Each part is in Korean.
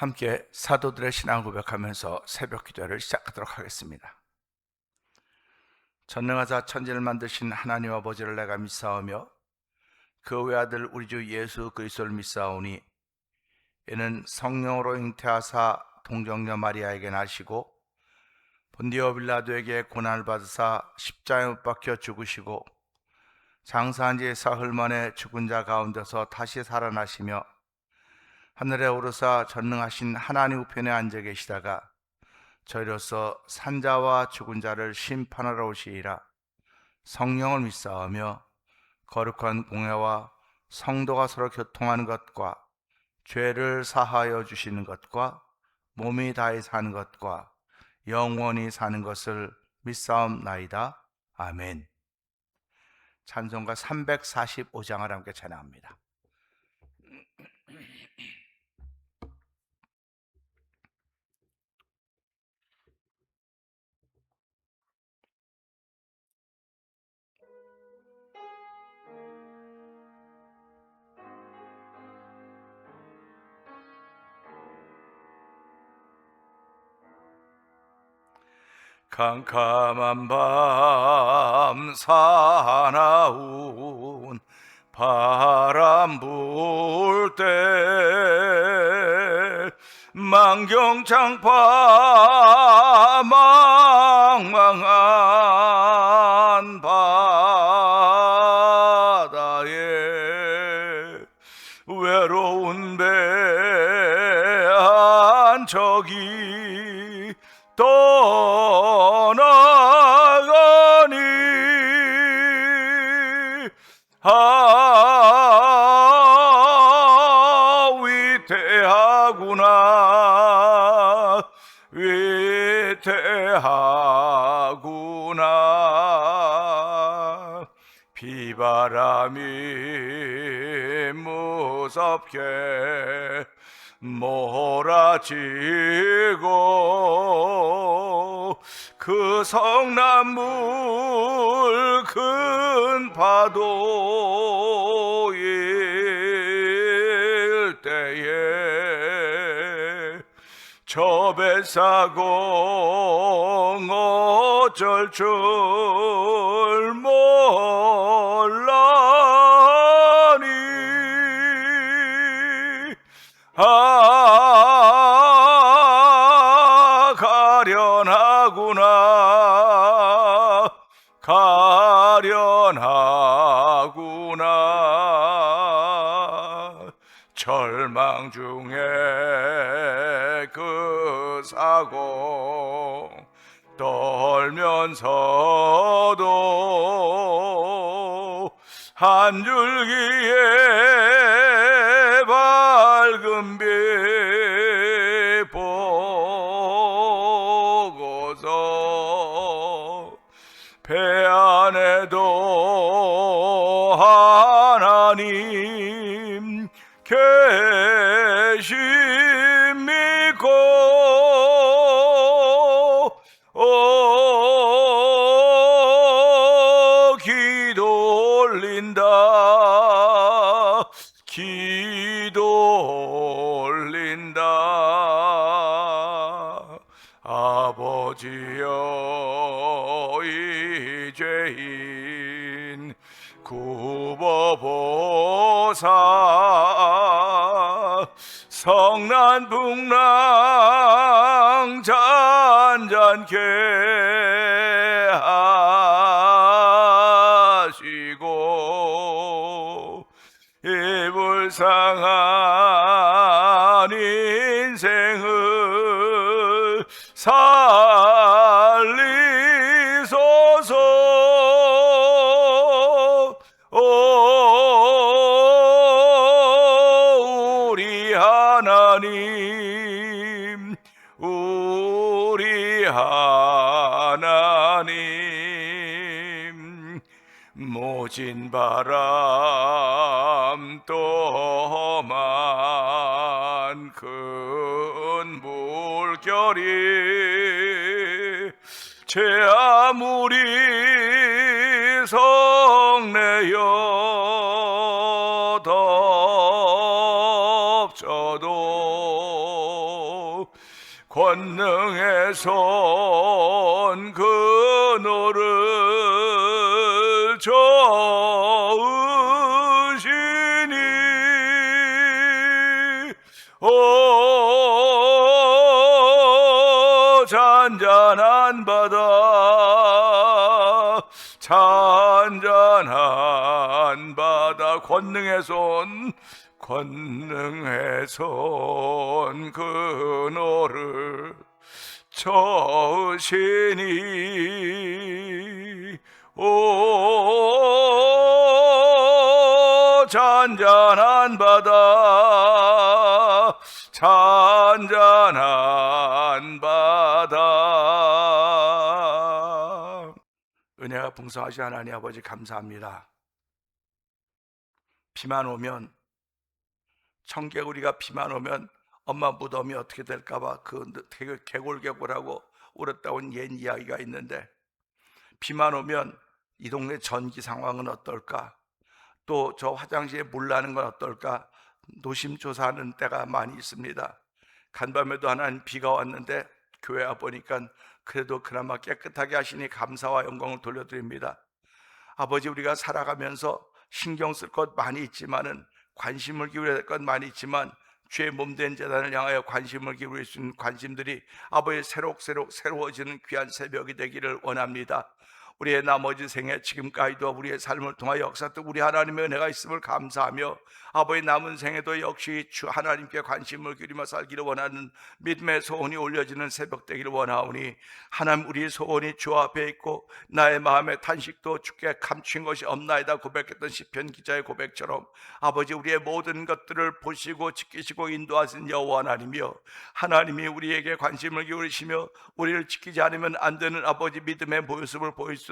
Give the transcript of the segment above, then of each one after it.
함께 사도들의 신앙 고백하면서 새벽 기도를 시작하도록 하겠습니다. 전능하사 천지를 만드신 하나님 아버지를 내가 믿사오며 그 외아들 우리 주 예수 그리스도를 믿사오니 이는 성령으로 잉태하사 동정녀 마리아에게 나시고 본디오 빌라도에게 고난을 받으사 십자가에 못 박혀 죽으시고 장사한 지 사흘 만에 죽은 자 가운데서 다시 살아나시며 하늘에 오르사 전능하신 하나님 우편에 앉아 계시다가 저희로서 산자와 죽은 자를 심판하러 오시리라. 성령을 믿사오며 거룩한 공회와 성도가 서로 교통하는 것과 죄를 사하여 주시는 것과 몸이 다해 사는 것과 영원히 사는 것을 믿사옵나이다. 아멘. 찬송가 345장을 함께 찬양합니다. 캄캄한 밤 사나운 바람 불 때 만경창파 망망한 바다에 외로운 배 한 척이 떠나가니 위태하구나 위태하구나. 비바람이 무섭게 몰아치고 그 성난물 큰 파도일 때에 저 뱃사공 어쩔 줄 몰라니 가련하구나 가련하구나. 절망 중에 그 사고 떨면서도 한 줄기의 밝은 빛 보고서 배 안에도 하나님 계심 믿고 기도 올린다 기도 올린다. 아버지여 이 죄인 굽어보사 성난풍랑 잔잔케 하시고 이 불쌍한 인생을 살리소서. 우리 하나님 우리 하나님 모진 바람 또 험한 큰 물결이 제 아무리 성내여 덮쳐도 권능의 손 그노를 저으시니 오 잔잔한 바다 잔잔한 바다 권능의 손 그노를 저으시니 오 잔잔한 바다 잔잔한 바다. 은혜가 풍성하신 하나님 아버지 감사합니다. 비만 오면 청개구리가 비만 오면 엄마 무덤이 어떻게 될까봐 그 개골개골하고 울었다온 옛 이야기가 있는데, 비만 오면 이 동네 전기 상황은 어떨까, 또 저 화장실에 물 나는 건 어떨까 노심초사하는 때가 많이 있습니다. 간밤에도 하나님 비가 왔는데 교회 와 보니까 그래도 그나마 깨끗하게 하시니 감사와 영광을 돌려드립니다. 아버지, 우리가 살아가면서 신경 쓸 것 많이 있지만은, 관심을 기울여야 될 것 많이 있지만, 죄의 몸된 재단을 향하여 관심을 기울일 수 있는 관심들이 아버지 새록새록 새로워지는 귀한 새벽이 되기를 원합니다. 우리의 나머지 생애 지금까지도 우리의 삶을 통하여 역사도 우리 하나님의 은혜가 있음을 감사하며, 아버지 남은 생에도 역시 주 하나님께 관심을 기울이며 살기를 원하는 믿음의 소원이 올려지는 새벽 되기를 원하오니, 하나님 우리의 소원이 주 앞에 있고 나의 마음의 탄식도 주께 감춘 것이 없나이다 고백했던 시편 기자의 고백처럼, 아버지 우리의 모든 것들을 보시고 지키시고 인도하신 여호와 하나님이여, 하나님이 우리에게 관심을 기울이시며 우리를 지키지 않으면 안 되는 아버지 믿음의 모습을 보일수록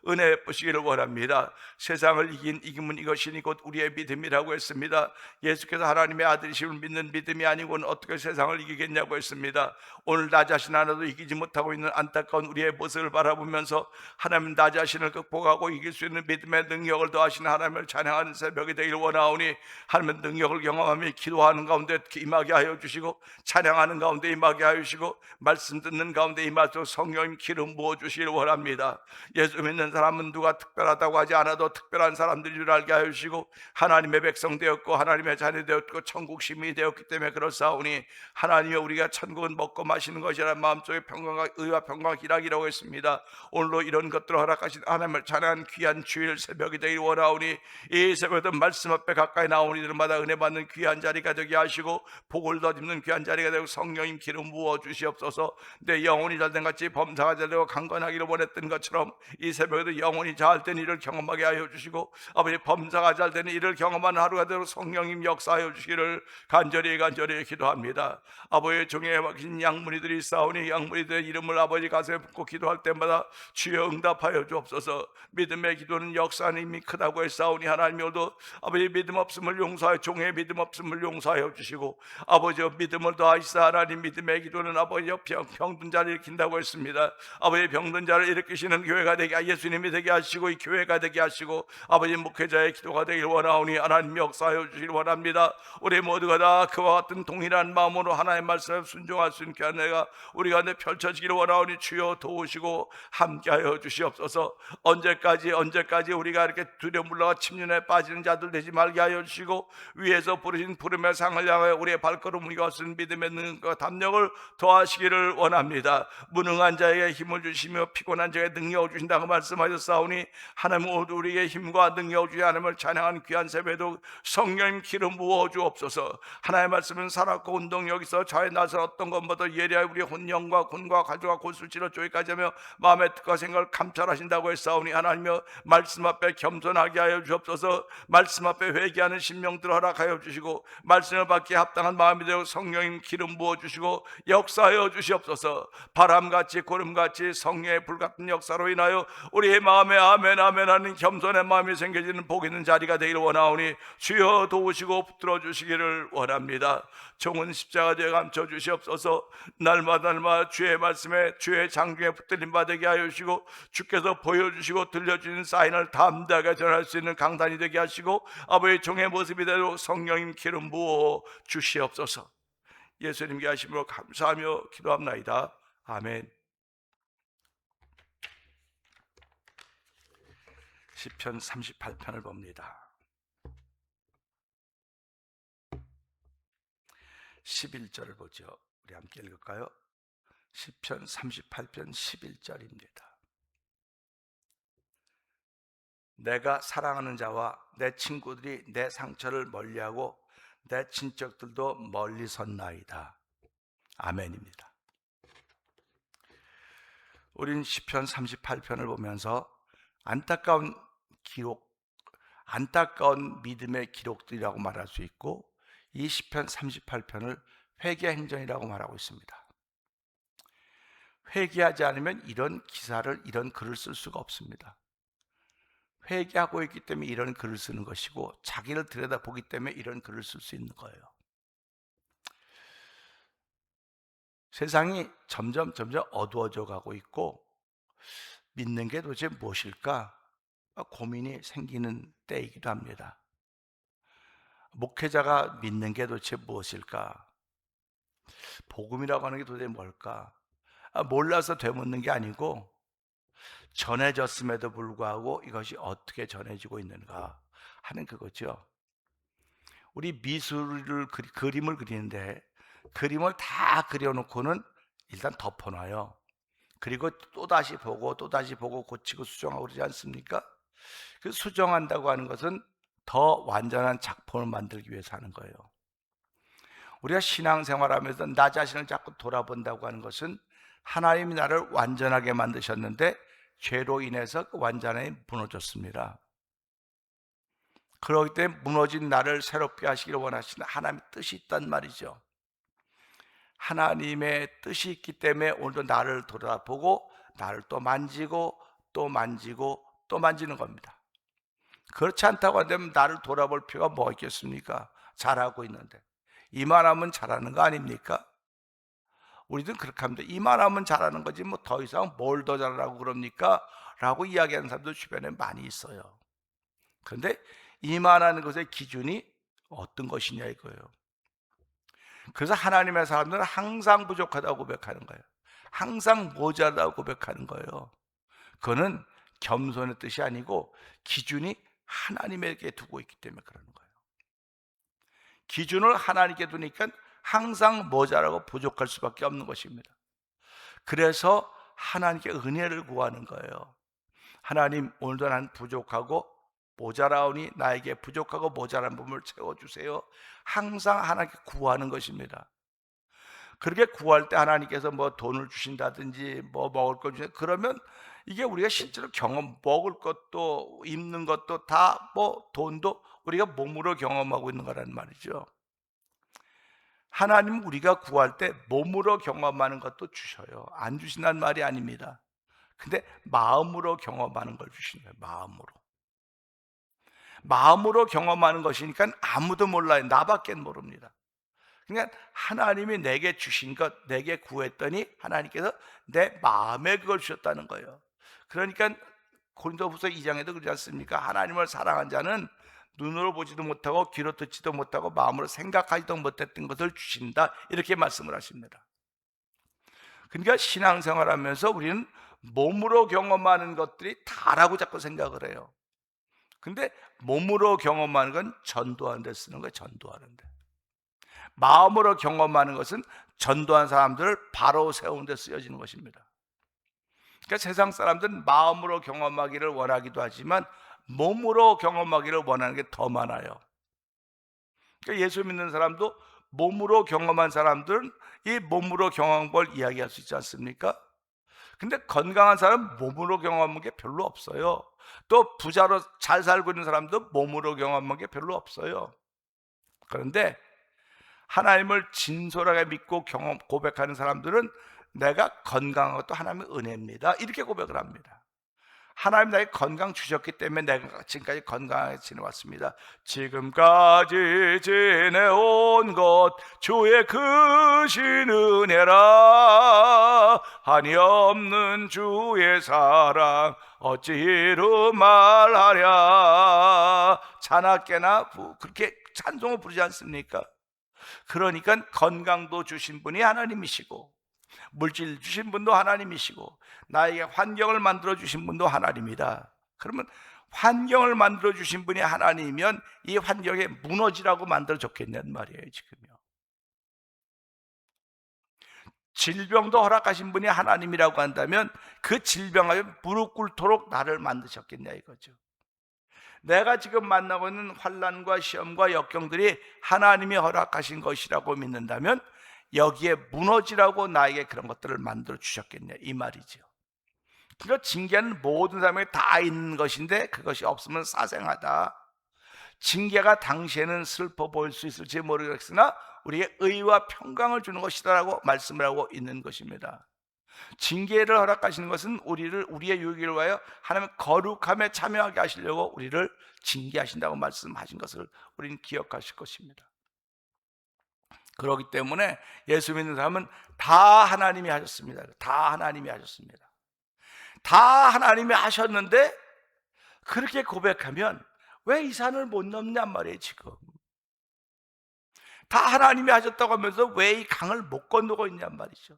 은혜 베푸시기를 원합니다. 세상을 이긴 이김은 이것이니 곧 우리의 믿음이라고 했습니다. 예수께서 하나님의 아들이심을 믿는 믿음이 아니고는 어떻게 세상을 이기겠냐고 했습니다. 오늘 나 자신 하나도 이기지 못하고 있는 안타까운 우리의 모습을 바라보면서 하나님 나 자신을 극복하고 이길 수 있는 믿음의 능력을 더하시는 하나님을 찬양하는 새벽이 되기를 원하오니, 하나님의 능력을 경험하며 기도하는 가운데 임하게 하여 주시고, 찬양하는 가운데 임하게 하여 주시고, 말씀 듣는 가운데 임하도록 성령님 기름 부어주시기를 원합니다. 예수 믿는 사람은 누가 특별하다고 하지 않아도 특별한 사람들인 줄 알게 하여 주시고, 하나님의 백성 되었고 하나님의 자녀 되었고 천국 시민이 되었기 때문에 그렇사오니, 하나님의 우리가 천국은 먹고 마시는 것이라는 마음속에 평강과 의와 평강과 기락이라고 했습니다. 오늘로 이런 것들을 허락하신 하나님을 찬양하는 귀한 주일 새벽이 되기를 원하오니, 이 새벽에도 말씀 앞에 가까이 나오는 이들마다 은혜 받는 귀한 자리가 되게 하시고 복을 덧입는 귀한 자리가 되고 성령님 기름 부어 주시옵소서. 내 영혼이 잘된 같이 범사가 잘되고 강건하기를 원했던 것처럼 이 새벽에도 영혼이 잘된 일을 경험하게 하여 주시고, 아버지 범사가 잘되는 일을 경험하는 하루가 되도록 성령님 역사하여 주시기를 간절히 기도합니다. 아버지의 종에 맡긴 양무리들이 싸우니 양무리들의 이름을 아버지 가슴에 붓고 기도할 때마다 주여 응답하여 주옵소서. 믿음의 기도는 역사는 이미 크다고 했사오니, 하나님여도 아버지 믿음 없음을 용서하여 종의 믿음 없음을 용서하여 주시고, 아버지 믿음을 더하시사 하나님 믿음의 기도는 아버지 병든 자를 일으킨다고 했습니다. 아버지 병든 자를 일으키시는 교회가 되게, 예수님이 되게 하시고 이 교회가 되게 하시고 아버지 목회자의 기도가 되길 원하오니, 하나님 역사하여 주시길 원합니다. 우리 모두가 다 그와 같은 동일한 마음으로 하나님의 말씀에 순종할 수 있는 은혜가 우리 가운데 펼쳐지기를 원하오니, 주여 도우시고 함께하여 주시옵소서. 언제까지 우리가 이렇게 두려움 물러가 침륜에 빠지는 자들 되지 말게 하여 주시고, 위에서 부르신 부름의 상을 향하여 우리의 발걸음을 이것은 믿음의 능력과 담력을 더하시기를 원합니다. 무능한 자에게 힘을 주시며 피곤한 자에게 능력을 주신다고 말씀하셨사오니, 하나님 모두 우리에게 힘과 능력을 주시 하나님을 찬양하는 귀한 새벽에도 성령님 기름 부어 주옵소서. 하나님의 말씀은 살았고 운동력이 있어 좌에 나서 어떤 것보다 예리하여 우리의 혼령과 군과 가족과 골수치로 쪼기까지 하며 마음의 뜻과 생각을 감찰하신다고 했사오니, 하나님여 말씀 앞에 겸손하게 하여 주옵소서. 말씀 앞에 회개하는 심령들을 허락하여 주시고, 말씀을 받기에 합당한 마음이 되어 성령님 기름 부어 주시고 역사하여 주시옵소서. 바람같이 구름같이 성령의 불같은 역사로 인하여 우리의 마음에 아멘 하는 겸손의 마음이 생겨지는 복 있는 자리가 되기를 원하오니, 주여 도우시고 붙들어 주시기를 원합니다. 종은 십자가 되어 감춰 주시옵소서. 날마다 주의 말씀에 주의 장중에 붙들림 받게 하여 주시고, 주께서 보여주시고 들려주신 사인을 담대하게 전할 수 있는 강단이 되게 하시고, 아버지 종의 모습이 되도록 성령님 기름 부어 주시옵소서. 예수님께 하심으로 감사하며 기도합나이다. 아멘. 시편 38편을 봅니다. 11절을 보죠. 우리 함께 읽을까요? 시편 38편 11절입니다. 내가 사랑하는 자와 내 친구들이 내 상처를 멀리하고 내 친척들도 멀리 섰나이다. 아멘입니다. 우린 시편 38편을 보면서 안타까운 믿음의 기록들이라고 말할 수 있고, 이 시편 38편을 회개 행전이라고 말하고 있습니다. 회개하지 않으면 이런 글을 쓸 수가 없습니다. 회개하고 있기 때문에 이런 글을 쓰는 것이고, 자기를 들여다보기 때문에 이런 글을 쓸 수 있는 거예요. 세상이 점점 어두워져 가고 있고, 믿는 게 도대체 무엇일까 고민이 생기는 때이기도 합니다. 목회자가 믿는 게 도대체 무엇일까? 복음이라고 하는 게 도대체 뭘까? 몰라서 되묻는 게 아니고, 전해졌음에도 불구하고 이것이 어떻게 전해지고 있는가 하는 그거죠. 우리 미술을 그림을 그리는데, 그림을 다 그려놓고는 일단 덮어놔요. 그리고 또다시 보고 고치고 수정하고 그러지 않습니까? 그 수정한다고 하는 것은 더 완전한 작품을 만들기 위해서 하는 거예요. 우리가 신앙생활하면서 나 자신을 자꾸 돌아본다고 하는 것은, 하나님이 나를 완전하게 만드셨는데 죄로 인해서 그 완전함이 무너졌습니다. 그렇기 때문에 무너진 나를 새롭게 하시기를 원하시는 하나님의 뜻이 있단 말이죠. 하나님의 뜻이 있기 때문에 오늘도 나를 돌아보고 나를 또 만지고 또 만지고 또 만지는 겁니다. 그렇지 않다고 한다면 나를 돌아볼 필요가 뭐가 있겠습니까? 잘하고 있는데. 이만하면 잘하는 거 아닙니까? 우리도 그렇게 합니다. 이만하면 잘하는 거지 뭐 더 이상 뭘 더 잘하라고 그럽니까? 라고 이야기하는 사람도 주변에 많이 있어요. 그런데 이만한 것의 기준이 어떤 것이냐 이거예요. 그래서 하나님의 사람들은 항상 부족하다고 고백하는 거예요. 항상 모자라다고 고백하는 거예요. 그거는 겸손의 뜻이 아니고 기준이 하나님에게 두고 있기 때문에 그러는 거예요. 기준을 하나님께 두니까 항상 모자라고 부족할 수밖에 없는 것입니다. 그래서 하나님께 은혜를 구하는 거예요. 하나님, 오늘도 난 부족하고 모자라오니 나에게 부족하고 모자란 부분을 채워주세요. 항상 하나님께 구하는 것입니다. 그렇게 구할 때 하나님께서 뭐 돈을 주신다든지 뭐 먹을 걸 주신다, 그러면 이게 우리가 실제로 먹을 것도 입는 것도 다 뭐 돈도 우리가 몸으로 경험하고 있는 거라는 말이죠. 하나님은 우리가 구할 때 몸으로 경험하는 것도 주셔요. 안 주신다는 말이 아닙니다. 근데 마음으로 경험하는 걸 주시는 거예요. 마음으로 경험하는 것이니까 아무도 몰라요. 나밖에 모릅니다. 그러니까 하나님이 내게 주신 것, 내게 구했더니 하나님께서 내 마음에 그걸 주셨다는 거예요. 그러니까 고린도후서 2장에도 그러지 않습니까? 하나님을 사랑한 자는 눈으로 보지도 못하고 귀로 듣지도 못하고 마음으로 생각하지도 못했던 것을 주신다, 이렇게 말씀을 하십니다. 그러니까 신앙생활하면서 우리는 몸으로 경험하는 것들이 다라고 자꾸 생각을 해요. 근데 몸으로 경험하는 건 전도하는 데 쓰는 거예요. 전도하는 데. 마음으로 경험하는 것은 전도한 사람들을 바로 세우는 데 쓰여지는 것입니다. 그러니까 세상 사람들은 마음으로 경험하기를 원하기도 하지만 몸으로 경험하기를 원하는 게 더 많아요. 그러니까 예수 믿는 사람도 몸으로 경험한 사람들은 이 몸으로 경험한 걸 이야기할 수 있지 않습니까? 근데 건강한 사람은 몸으로 경험한 게 별로 없어요. 또 부자로 잘 살고 있는 사람도 몸으로 경험한 게 별로 없어요. 그런데 하나님을 진솔하게 믿고 고백하는 사람들은 내가 건강한 것도 하나님의 은혜입니다, 이렇게 고백을 합니다. 하나님 나에게 건강 주셨기 때문에 내가 지금까지 건강하게 지내왔습니다. 지금까지 지내온 것 주의 크신 은혜라. 한이 없는 주의 사랑 어찌 이루 말하랴. 자나깨나 그렇게 찬송을 부르지 않습니까? 그러니까 건강도 주신 분이 하나님이시고, 물질 주신 분도 하나님이시고, 나에게 환경을 만들어 주신 분도 하나님이다. 그러면 환경을 만들어 주신 분이 하나님이면 이 환경에 무너지라고 만들어 줬겠냐는 말이에요. 지금요, 질병도 허락하신 분이 하나님이라고 한다면 그 질병에 무릎 꿇도록 나를 만드셨겠냐 이거죠. 내가 지금 만나고 있는 환난과 시험과 역경들이 하나님이 허락하신 것이라고 믿는다면 여기에 무너지라고 나에게 그런 것들을 만들어 주셨겠냐 이 말이죠. 그러니까 징계는 모든 사람에게 다 있는 것인데 그것이 없으면 사생하다. 징계가 당시에는 슬퍼 보일 수 있을지 모르겠으나 우리에게 의와 평강을 주는 것이다라고 말씀을 하고 있는 것입니다. 징계를 허락하시는 것은 우리의 유익을 위하여 하나님의 거룩함에 참여하게 하시려고 우리를 징계하신다고 말씀하신 것을 우리는 기억하실 것입니다. 그렇기 때문에 예수 믿는 사람은 다 하나님이 하셨습니다. 다 하나님이 하셨습니다. 다 하나님이 하셨는데 그렇게 고백하면 왜 이 산을 못 넘냔 말이에요. 지금 다 하나님이 하셨다고 하면서 왜 이 강을 못 건너고 있냔 말이죠.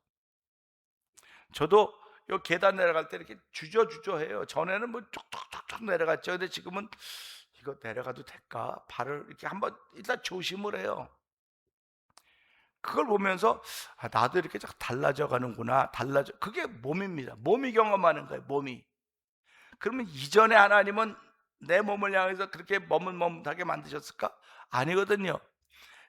저도 요 계단 내려갈 때 이렇게 주저주저해요. 전에는 뭐 툭툭툭툭 내려갔죠. 근데 지금은 이거 내려가도 될까? 발을 이렇게 한번 일단 조심을 해요. 그걸 보면서 나도 이렇게 달라져 가는구나. 그게 몸입니다. 몸이 경험하는 거예요. 몸이. 그러면 이전에 하나님은 내 몸을 향해서 그렇게 머뭇머뭇하게 만드셨을까? 아니거든요.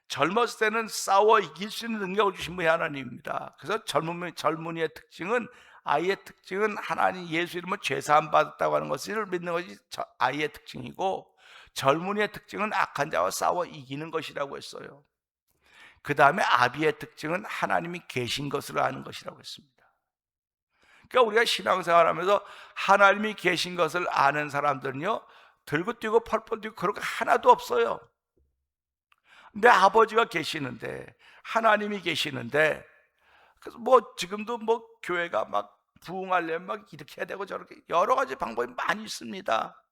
젊었을 때는 싸워 이길 수 있는 능력을 주신 분이 하나님입니다. 그래서 젊은이의 특징은, 아이의 특징은 하나님 예수 이름으로 죄사함 받았다고 하는 것을 믿는 것이 아이의 특징이고, 젊은이의 특징은 악한 자와 싸워 이기는 것이라고 했어요. 그 다음에 아비의 특징은 하나님이 계신 것을 아는 것이라고 했습니다. 그러니까 우리가 신앙생활하면서 하나님이 계신 것을 아는 사람들은요, 들고 뛰고 펄펄 뛰고 그런 거 하나도 없어요. 내 아버지가 계시는데, 하나님이 계시는데, 그래서 뭐 지금도 뭐 교회가 막 부흥하려면 막 이렇게 해야 되고 저렇게 여러 가지 방법이 많이 있습니다.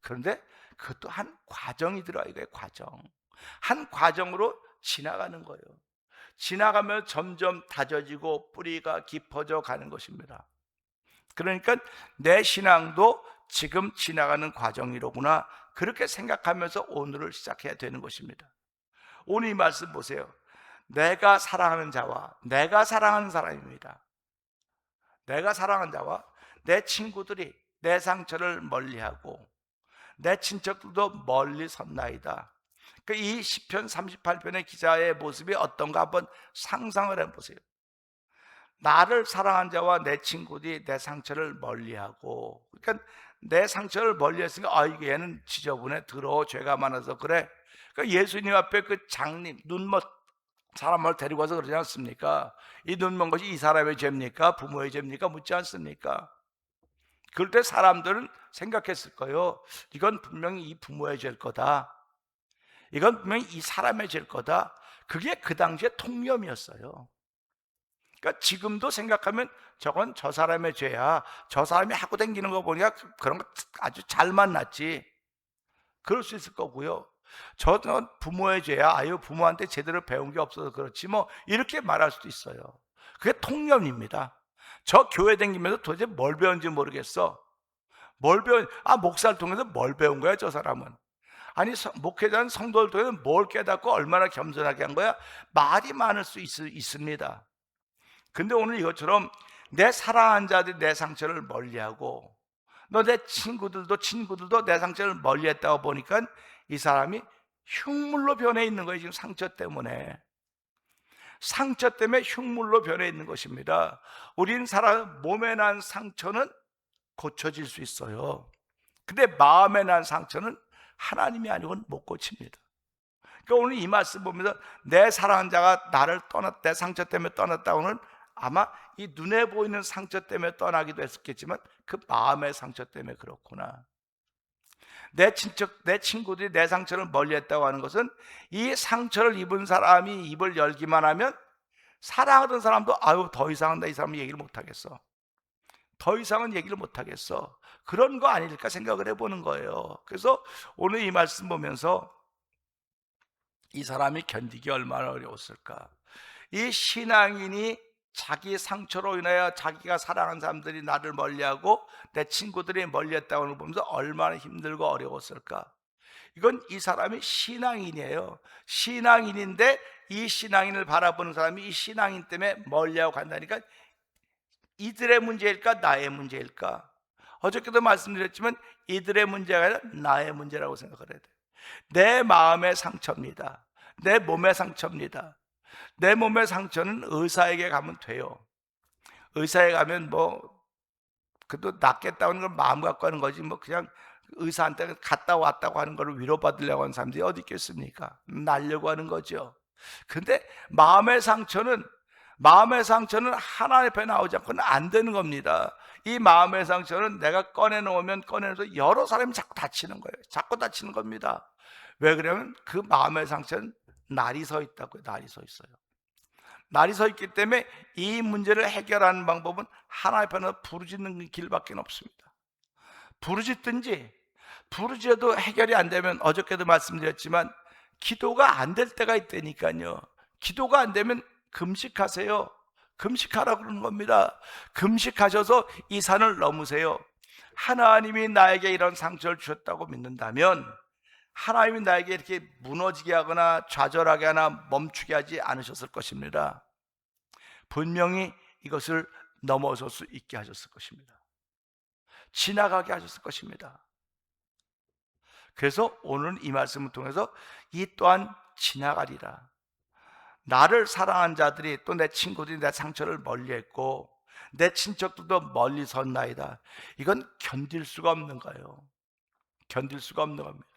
그런데 그것도 한 과정이 들어요. 이거예요, 과정. 한 과정으로 지나가는 거예요. 지나가면 점점 다져지고 뿌리가 깊어져 가는 것입니다. 그러니까 내 신앙도 지금 지나가는 과정이로구나, 그렇게 생각하면서 오늘을 시작해야 되는 것입니다. 오늘 이 말씀 보세요. 내가 사랑하는 자와 내가 사랑하는 사람입니다. 내가 사랑하는 자와 내 친구들이 내 상처를 멀리하고 내 친척들도 멀리 섰나이다. 이 시편 38편의 기자의 모습이 어떤가 한번 상상을 해보세요. 나를 사랑한 자와 내 친구들이 내 상처를 멀리하고, 그러니까 내 상처를 멀리했으니까 얘는 지저분해, 더러워, 죄가 많아서 그래. 그러니까 예수님 앞에 그 장님, 눈먼 사람을 데리고 와서 그러지 않습니까? 이 눈먼 것이 이 사람의 죄입니까? 부모의 죄입니까? 묻지 않습니까? 그럴 때 사람들은 생각했을 거예요. 이건 분명히 이 부모의 죄일 거다. 이건 분명히 이 사람의 죄일 거다. 그게 그 당시에 통념이었어요. 그러니까 지금도 생각하면 저건 저 사람의 죄야. 저 사람이 하고 다니는 거 보니까 그런 거 아주 잘 만났지. 그럴 수 있을 거고요. 저는 부모의 죄야. 아유, 부모한테 제대로 배운 게 없어서 그렇지 뭐, 이렇게 말할 수도 있어요. 그게 통념입니다. 저 교회 다니면서 도대체 뭘 배운지 모르겠어. 목사를 통해서 뭘 배운 거야 저 사람은. 아니, 목회자는 성도를 통해서 뭘 깨닫고 얼마나 겸손하게 한 거야. 말이 많을 수 있습니다. 근데 오늘 이것처럼 내 사랑하는 자들이 내 상처를 멀리하고, 내 친구들도 내 상처를 멀리했다고 보니까 이 사람이 흉물로 변해 있는 거예요. 지금 상처 때문에 흉물로 변해 있는 것입니다. 우린 몸에 난 상처는 고쳐질 수 있어요. 근데 마음에 난 상처는 하나님이 아니고는 못 고칩니다. 그러니까 오늘 이 말씀 보면서 내 사랑하는 자가 내 상처 때문에 떠났다고는 아마 이 눈에 보이는 상처 때문에 떠나기도 했었겠지만 그 마음의 상처 때문에 그렇구나. 내 친구들이 내 상처를 멀리했다고 하는 것은 이 상처를 입은 사람이 입을 열기만 하면 사랑하던 사람도 더 이상은 나 이 사람 얘기를 못하겠어. 더 이상은 얘기를 못하겠어. 그런 거 아닐까 생각을 해보는 거예요. 그래서 오늘 이 말씀 보면서 이 사람이 견디기 얼마나 어려웠을까. 이 신앙인이 자기 상처로 인하여 자기가 사랑하는 사람들이 나를 멀리하고 내 친구들이 멀리했다고 하는 걸 보면서 얼마나 힘들고 어려웠을까. 이건 이 사람이 신앙인이에요. 신앙인인데 이 신앙인을 바라보는 사람이 이 신앙인 때문에 멀리하고 간다니까, 이들의 문제일까 나의 문제일까? 어저께도 말씀드렸지만 이들의 문제가 아니라 나의 문제라고 생각을 해야 돼요. 내 마음의 상처입니다. 내 몸의 상처입니다. 내 몸의 상처는 의사에게 가면 돼요. 의사에 가면 그래도 낫겠다는 걸 마음 갖고 하는 거지, 그냥 의사한테 갔다 왔다고 하는 걸 위로받으려고 하는 사람들이 어디 있겠습니까? 날려고 하는 거죠. 근데 마음의 상처는 하나님 앞에 나오지 않고는 안 되는 겁니다. 이 마음의 상처는 내가 꺼내놓으면 꺼내놓아서 여러 사람이 자꾸 다치는 거예요. 자꾸 다치는 겁니다. 왜 그러냐면 그 마음의 상처는 날이 서 있다고요. 날이 서 있어요. 날이 서 있기 때문에 이 문제를 해결하는 방법은 하나님 앞에 부르짖는 길밖에 없습니다. 부르짖어도 해결이 안 되면, 어저께도 말씀드렸지만 기도가 안 될 때가 있다니까요. 기도가 안 되면 금식하세요. 금식하라고 그러는 겁니다. 금식하셔서 이 산을 넘으세요. 하나님이 나에게 이런 상처를 주셨다고 믿는다면 하나님이 나에게 이렇게 무너지게 하거나 좌절하게 하나 멈추게 하지 않으셨을 것입니다. 분명히 이것을 넘어설 수 있게 하셨을 것입니다. 지나가게 하셨을 것입니다. 그래서 오늘 이 말씀을 통해서 이 또한 지나가리라. 나를 사랑한 자들이, 또 내 친구들이 내 상처를 멀리했고 내 친척들도 멀리 섰나이다. 이건 견딜 수가 없는 거예요. 견딜 수가 없는 겁니다.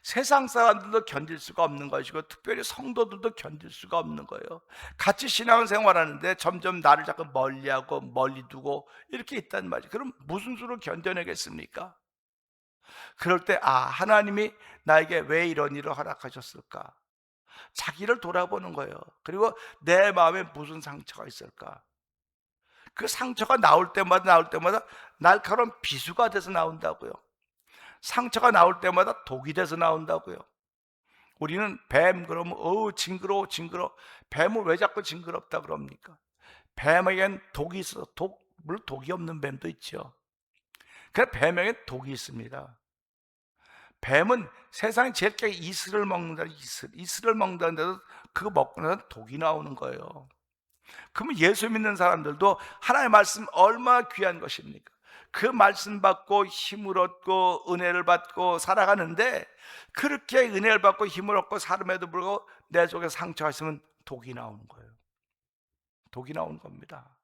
세상 사람들도 견딜 수가 없는 것이고 특별히 성도들도 견딜 수가 없는 거예요. 같이 신앙생활하는데 점점 나를 자꾸 멀리하고 멀리 두고 이렇게 있단 말이에요. 그럼 무슨 수로 견뎌내겠습니까? 그럴 때 하나님이 나에게 왜 이런 일을 허락하셨을까? 자기를 돌아보는 거예요. 그리고 내 마음에 무슨 상처가 있을까? 그 상처가 나올 때마다 날카로운 비수가 돼서 나온다고요. 상처가 나올 때마다 독이 돼서 나온다고요. 우리는 뱀 그러면 징그러워. 뱀을 왜 자꾸 징그럽다 그럽니까? 뱀에겐 독이 있어. 물론 독이 없는 뱀도 있죠. 그래서 뱀에겐 독이 있습니다. 뱀은 세상에 제일 깨 이슬을 먹는다. 이슬을 먹는다는데도 그거 먹고 나서 독이 나오는 거예요. 그러면 예수 믿는 사람들도 하나님의 말씀 얼마나 귀한 것입니까? 그 말씀 받고 힘을 얻고 은혜를 받고 살아가는데, 그렇게 은혜를 받고 힘을 얻고 살음에도 불구하고 내 속에 상처가 있으면 독이 나오는 거예요. 독이 나오는 겁니다.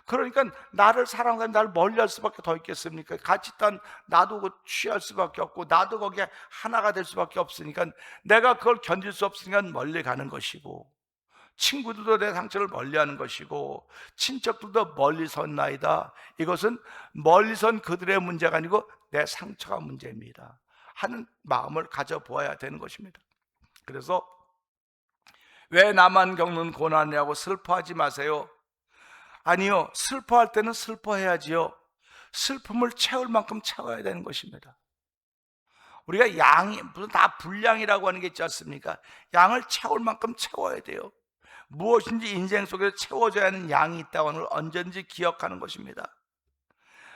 그러니까 나를 사랑하는 사람이 나를 멀리할 수밖에 더 있겠습니까? 같이 있던 나도 취할 수밖에 없고 나도 거기에 하나가 될 수밖에 없으니까, 내가 그걸 견딜 수 없으니까 멀리 가는 것이고, 친구들도 내 상처를 멀리하는 것이고 친척들도 멀리 섰나이다. 이것은 멀리 선 그들의 문제가 아니고 내 상처가 문제입니다 하는 마음을 가져보아야 되는 것입니다. 그래서 왜 나만 겪는 고난이라고 슬퍼하지 마세요. 아니요, 슬퍼할 때는 슬퍼해야지요. 슬픔을 채울 만큼 채워야 되는 것입니다. 우리가 양이 무슨 다 분량이라고 하는 게 있지 않습니까? 양을 채울 만큼 채워야 돼요. 무엇인지 인생 속에서 채워져야 하는 양이 있다고 하는 걸 언제든지 기억하는 것입니다.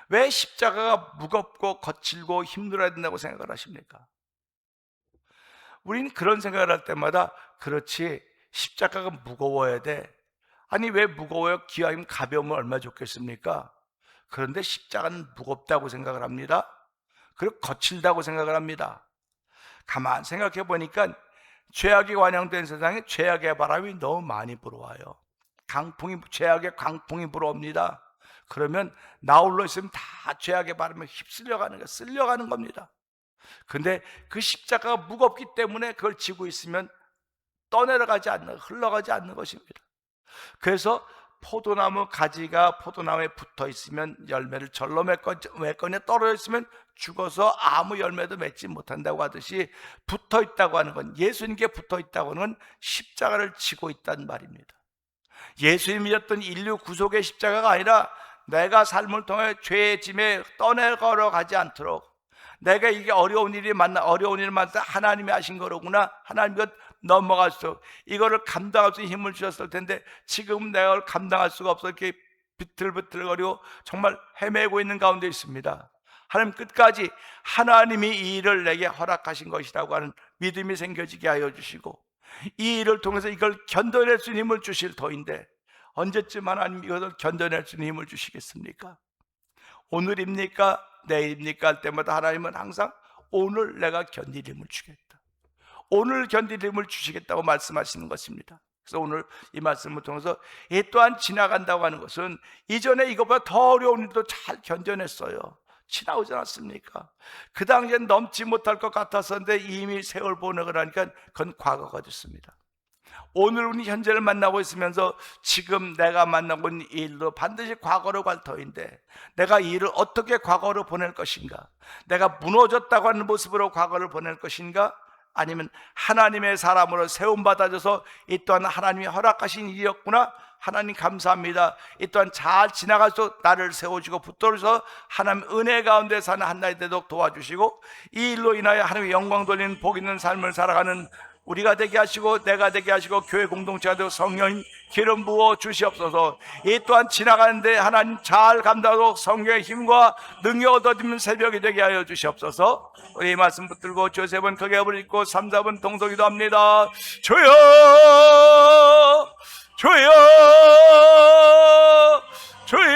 왜 십자가가 무겁고 거칠고 힘들어야 된다고 생각을 하십니까? 우리는 그런 생각을 할 때마다, 그렇지, 십자가가 무거워야 돼. 아니 왜 무거워요? 기왕이면 가벼우면 얼마나 좋겠습니까? 그런데 십자가는 무겁다고 생각을 합니다. 그리고 거칠다고 생각을 합니다. 가만 생각해 보니까 죄악이 관영된 세상에 죄악의 바람이 너무 많이 불어와요. 죄악의 강풍이 불어옵니다. 그러면 나 홀로 있으면 다 죄악의 바람에 쓸려가는 겁니다. 근데 그 십자가가 무겁기 때문에 그걸 지고 있으면 흘러가지 않는 것입니다. 그래서 포도나무 가지가 포도나무에 붙어 있으면 열매를 절로 맺거나 떨어져 있으면 죽어서 아무 열매도 맺지 못한다고 하듯이, 붙어 있다고 하는 건, 예수님께 붙어 있다고 하는 건 십자가를 지고 있다는 말입니다. 예수님이 졌던 인류 구속의 십자가가 아니라 내가 삶을 통해 죄의 짐에 떠내걸어가지 않도록, 내가 이게 어려운 일을 만나 하나님이 하신 거로구나, 하나님이 넘어갈 수, 이거를 감당할 수 있는 힘을 주셨을 텐데 지금 내가 그걸 감당할 수가 없어 이렇게 비틀비틀거리고 정말 헤매고 있는 가운데 있습니다. 하나님 끝까지 하나님이 이 일을 내게 허락하신 것이라고 하는 믿음이 생겨지게 하여 주시고, 이 일을 통해서 이걸 견뎌낼 수 있는 힘을 주실 터인데 언제쯤 하나님 이것을 견뎌낼 수 있는 힘을 주시겠습니까? 오늘입니까? 내일입니까? 할 때마다 하나님은 항상 오늘 내가 견딜 힘을 주겠다, 오늘 견딜 힘을 주시겠다고 말씀하시는 것입니다. 그래서 오늘 이 말씀을 통해서 이 또한 지나간다고 하는 것은 이전에 이것보다 더 어려운 일도 잘 견뎌냈어요. 지나오지 않았습니까? 그 당시엔 넘지 못할 것 같았었는데 이미 세월 보내고 나니까 그건 과거가 됐습니다. 오늘 우리 현재를 만나고 있으면서 지금 내가 만나고 있는 이 일도 반드시 과거로 갈 터인데 내가 이 일을 어떻게 과거로 보낼 것인가? 내가 무너졌다고 하는 모습으로 과거를 보낼 것인가? 아니면 하나님의 사람으로 세움받아줘서 이 또한 하나님이 허락하신 일이었구나, 하나님 감사합니다, 이 또한 잘 지나가서 나를 세워주고 붙들어서 하나님 은혜 가운데 사는 한나이 되도록 도와주시고, 이 일로 인하여 하나님의 영광 돌리는 복 있는 삶을 살아가는 우리가 되게 하시고 내가 되게 하시고 교회 공동체가 되고 성령님 기름 부어 주시옵소서. 이 또한 지나가는데 하나님 잘 감당하도록 성령의 힘과 능력 얻어지는 새벽이 되게 하여 주시옵소서. 우리 이 말씀 붙들고 주여 세 번 크게 부르짖고 3, 4번 동성기도 합니다. 주여 주여 주여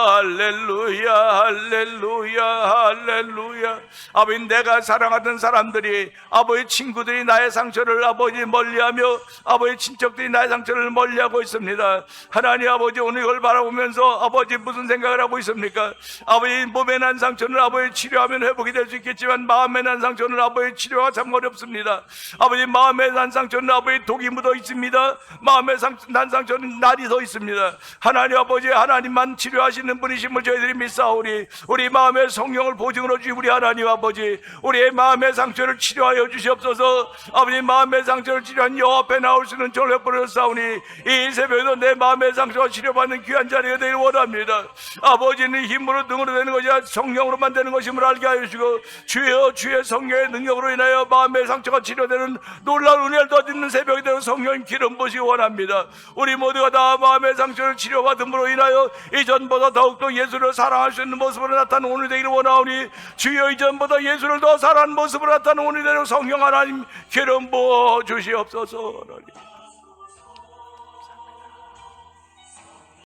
할렐루야 할렐루야 할렐루야. 아버지, 내가 사랑하던 사람들이, 아버지 친구들이 나의 상처를 아버지 멀리하며 아버지 친척들이 나의 상처를 멀리하고 있습니다. 하나님 아버지, 오늘 이걸 바라보면서 아버지 무슨 생각을 하고 있습니까? 아버지, 몸에 난 상처는 아버지 치료하면 회복이 될 수 있겠지만 마음에 난 상처는 아버지 치료가 참 어렵습니다. 아버지, 마음에 난 상처는 아버지 독이 묻어 있습니다. 마음에 난 상처는 날이 서 있습니다. 하나님 아버지, 하나님만 치료하시는 분이심을 저희들이 믿사오니 우리 마음의 성령을 보증으로 주시 우리 하나님 아버지, 우리의 마음의 상처를 치료하여 주시옵소서. 아버지, 마음의 상처를 치료한 여호와 앞에 나올 수 있는 전력 부르사오니 이 새벽에도 내 마음의 상처가 치료받는 귀한 자리가 되길 원합니다. 아버지는 힘으로 능으로 되는 것이 아니라 성령으로만 되는 것임을 알게 하여 주시고, 주여 주의 성령의 능력으로 인하여 마음의 상처가 치료되는 놀라운 은혜를 더짓는 새벽이 되는 성령님 기름 부으시기 원합니다. 우리 모두가 다 마음의 상처를 치료받음으로 인하여 이전보다 더욱더 예수를 사랑할 수 있는 모습으로 나타나는 오늘 되기를 원하오니, 주여 이전보다 예수를 더 사랑하는 모습으로 나타나는 오늘 되는 성령 하나님 기름 부어 주시옵소서.